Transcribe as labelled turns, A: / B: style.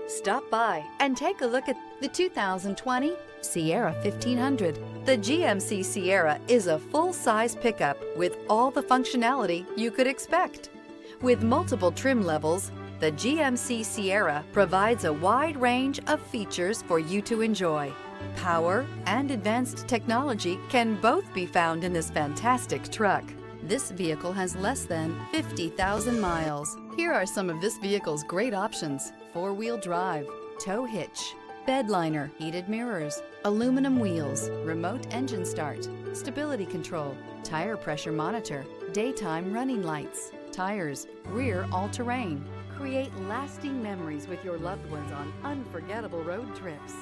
A: Stop by and take a look at the 2020 Sierra 1500. The GMC Sierra is a full-size pickup with all the functionality you could expect. With multiple trim levels, the GMC Sierra provides a wide range of features for you to enjoy. Power and advanced technology can both be found in this fantastic truck. This vehicle has less than 50,000 miles. Here are some of this vehicle's great options: four-wheel drive, tow hitch, bed liner, heated mirrors, aluminum wheels, remote engine start, stability control, tire pressure monitor, daytime running lights, tires, rear all-terrain. Create lasting memories with your loved ones on unforgettable road trips.